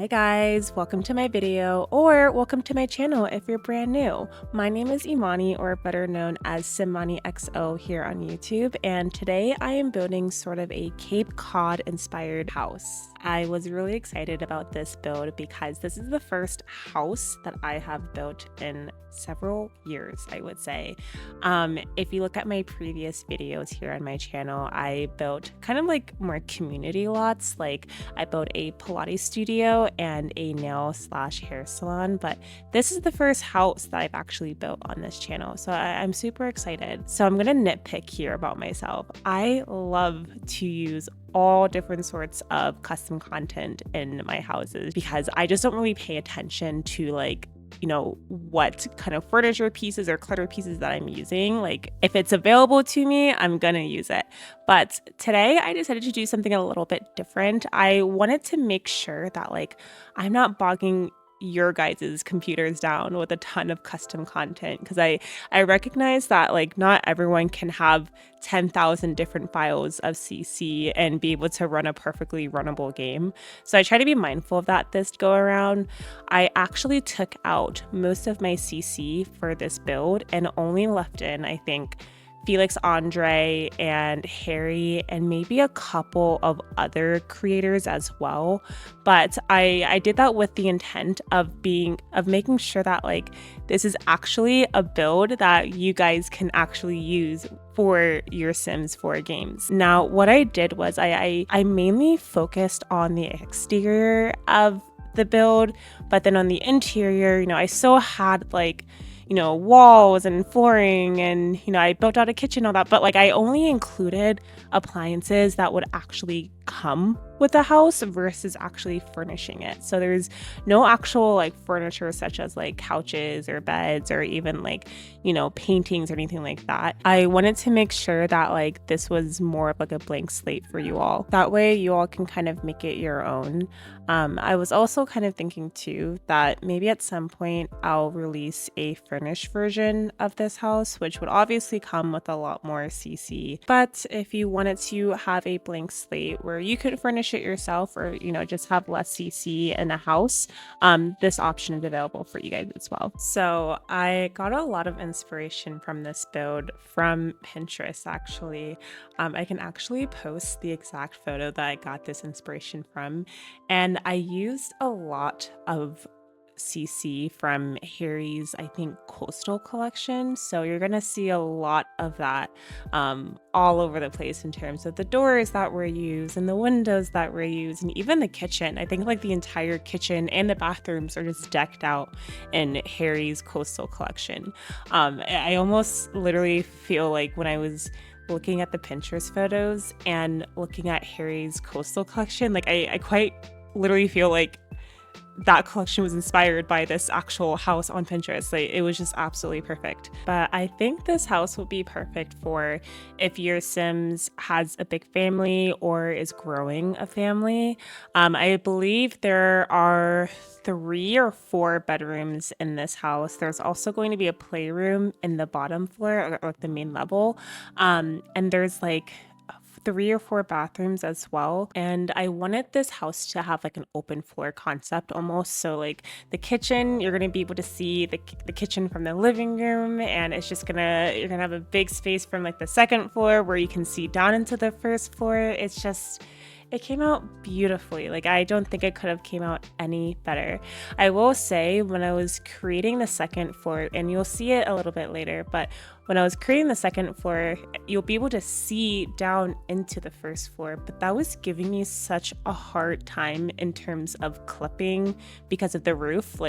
Hi guys, welcome to my video or welcome to my channel if you're brand new. My name is Imani, or better known as simanixo here on YouTube, and today I am building sort of a Cape Cod inspired house. I was really excited about this build because this is the first house that I have built in several years, I would say. If you look at my previous videos here on my channel, I built kind of like more community lots. Like I built a Pilates studio and a nail/hair salon, but this is the first house that I've actually built on this channel, so I'm super excited. So I'm gonna nitpick here about myself. I love to use all different sorts of custom content in my houses because I just don't really pay attention to what kind of furniture pieces or clutter pieces that I'm using. Like if it's available to me, I'm gonna use it. But today I decided to do something a little bit different. I wanted to make sure that I'm not bogging your guys' computers down with a ton of custom content, because I recognize that not everyone can have 10,000 different files of CC and be able to run a perfectly runnable game. So I try to be mindful of that this go around. I actually took out most of my CC for this build and only left in, I think, Felix Andre and Harry and maybe a couple of other creators as well. But I did that with the intent of making sure that this is actually a build that you guys can actually use for your Sims 4 games. Now, what I did was I mainly focused on the exterior of the build, but then on the interior, I still had walls and flooring, and I built out a kitchen, all that, but I only included appliances that would actually come with the house versus actually furnishing it. So there's no actual furniture such as couches or beds or even paintings or anything like that. I wanted to make sure that this was more of a blank slate for you all. That way you all can kind of make it your own. I was also kind of thinking too that maybe at some point I'll release a furnished version of this house, which would obviously come with a lot more CC. But if you wanted to have a blank slate where you could furnish it yourself or just have less CC in a house, this option is available for you guys as well. So I got a lot of inspiration from this build from Pinterest. Actually, I can actually post the exact photo that I got this inspiration from, and I used a lot of CC from Harry's, I think, coastal collection. So you're gonna see a lot of that all over the place in terms of the doors that were used and the windows that were used, and even the kitchen. I think the entire kitchen and the bathrooms are just decked out in Harry's coastal collection. I almost literally feel like when I was looking at the Pinterest photos and looking at Harry's coastal collection, I quite literally feel like that collection was inspired by this actual house on Pinterest. It was just absolutely perfect. But I think this house will be perfect for if your Sims has a big family or is growing a family. I believe there are 3 or 4 bedrooms in this house. There's also going to be a playroom in the bottom floor, or the main level. And there's 3 or 4 bathrooms as well. And I wanted this house to have an open floor concept almost. So the kitchen, you're gonna be able to see the kitchen from the living room, and it's just you're gonna have a big space from the second floor where you can see down into the first floor. It came out beautifully. I don't think it could have came out any better. I will say, when I was creating the second floor, and you'll see it a little bit later, but when I was creating the second floor, you'll be able to see down into the first floor, but that was giving me such a hard time in terms of clipping because of the roof.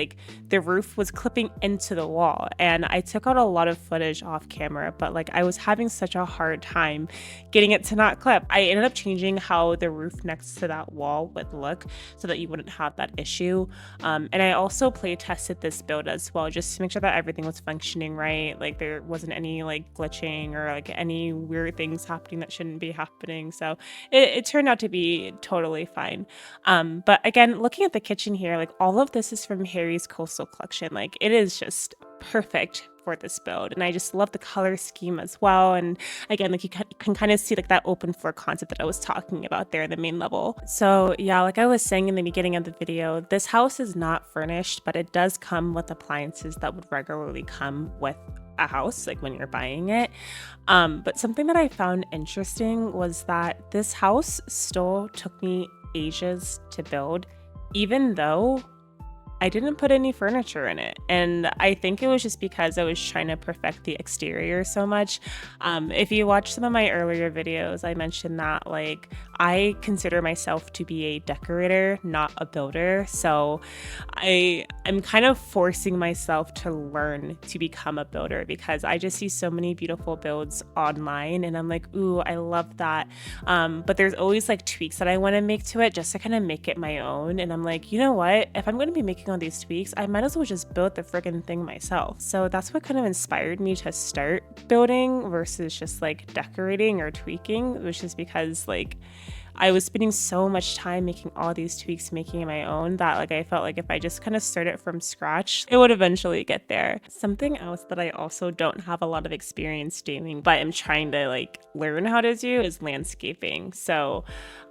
The roof was clipping into the wall, and I took out a lot of footage off camera, but I was having such a hard time getting it to not clip. I ended up changing how the roof next to that wall would look so that you wouldn't have that issue. And I also play tested this build as well, just to make sure that everything was functioning right. There wasn't any glitching or any weird things happening that shouldn't be happening. So it turned out to be totally fine. But again, looking at the kitchen here, all of this is from Harry's coastal collection. It is just perfect for this build, and I just love the color scheme as well. And again, like you can kind of see like that open floor concept that I was talking about there in the main level. So yeah, like I was saying in the beginning of the video, this house is not furnished, but it does come with appliances that would regularly come with a house, like when you're buying it. But something that I found interesting was that this house still took me ages to build, even though I didn't put any furniture in it. And I think it was just because I was trying to perfect the exterior so much. If you watch some of my earlier videos, I mentioned that like I consider myself to be a decorator, not a builder. So I'm kind of forcing myself to learn to become a builder because I just see so many beautiful builds online and I'm like, ooh, I love that. But there's always like tweaks that I want to make to it just to kind of make it my own. And I'm like, you know what? If I'm going to be making all these tweaks, I might as well just build the friggin' thing myself. So that's what kind of inspired me to start building versus just like decorating or tweaking, which is because like I was spending so much time making all these tweaks, making it my own, that like I felt like if I just kind of started from scratch, it would eventually get there. Something else that I also don't have a lot of experience doing, but I'm trying to like learn how to do is landscaping. So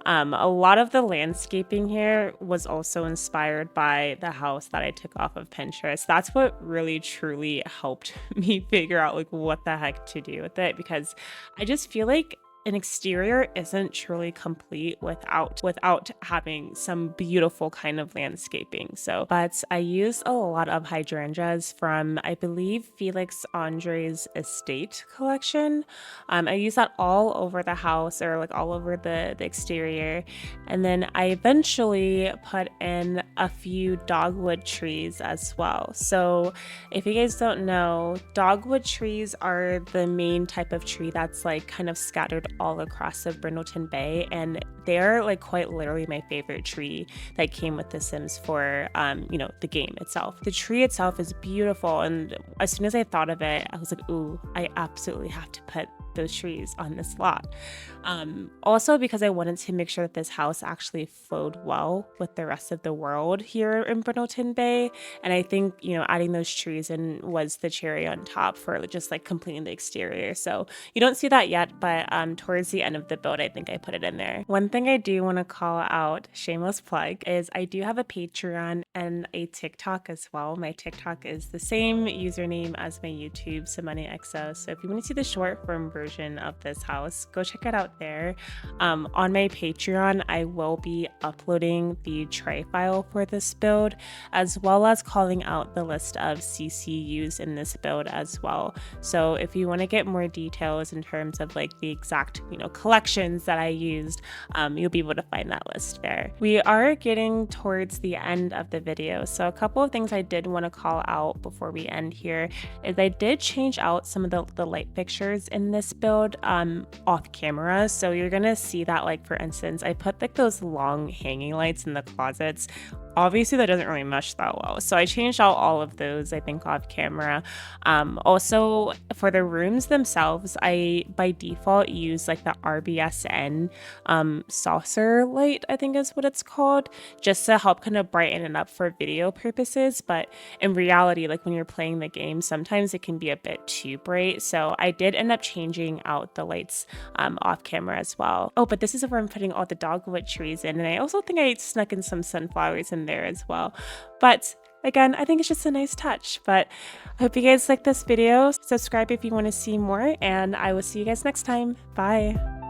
a lot of the landscaping here was also inspired by the house that I took off of Pinterest. That's what really truly helped me figure out like what the heck to do with it, because I just feel like an exterior isn't truly complete without having some beautiful kind of landscaping. So, but I use a lot of hydrangeas from, I believe, Felix Andre's estate collection. I use that all over the house, or like all over the exterior. And then I eventually put in a few dogwood trees as well. So if you guys don't know, dogwood trees are the main type of tree that's like kind of scattered all across the Brindleton Bay, and they're like quite literally my favorite tree that came with The Sims for the game itself. The tree itself is beautiful, and as soon as I thought of it, I was like, ooh, I absolutely have to put those trees on this lot. Also because I wanted to make sure that this house actually flowed well with the rest of the world here in Brindleton Bay. And I think, adding those trees in was the cherry on top for just like completing the exterior. So you don't see that yet, but towards the end of the build, I think I put it in there. One thing I do want to call out, shameless plug, is I do have a Patreon and a TikTok as well. My TikTok is the same username as my YouTube, simanixo. So if you want to see the short form version of this house, go check it out there. On my Patreon, I will be uploading the tray file for this build, as well as calling out the list of CCUs in this build as well. So if you want to get more details in terms of like the exact, collections that I used, you'll be able to find that list there. We are getting towards the end of the video, so a couple of things I did want to call out before we end here is I did change out some of the light fixtures in this build off camera. So you're gonna see that, like for instance, I put like those long hanging lights in the closets. Obviously that doesn't really mesh that well, so I changed out all of those, I think, off camera. Also for the rooms themselves, I by default use like the RBSN saucer light, I think is what it's called, just to help kind of brighten it up for video purposes. But in reality, like when you're playing the game, sometimes it can be a bit too bright, so I did end up changing out the lights off camera as well. Oh, but this is where I'm putting all the dogwood trees in, and I also think I snuck in some sunflowers in there as well. But again, I think it's just a nice touch. But I hope you guys like this video. Subscribe if you want to see more, and I will see you guys next time. Bye.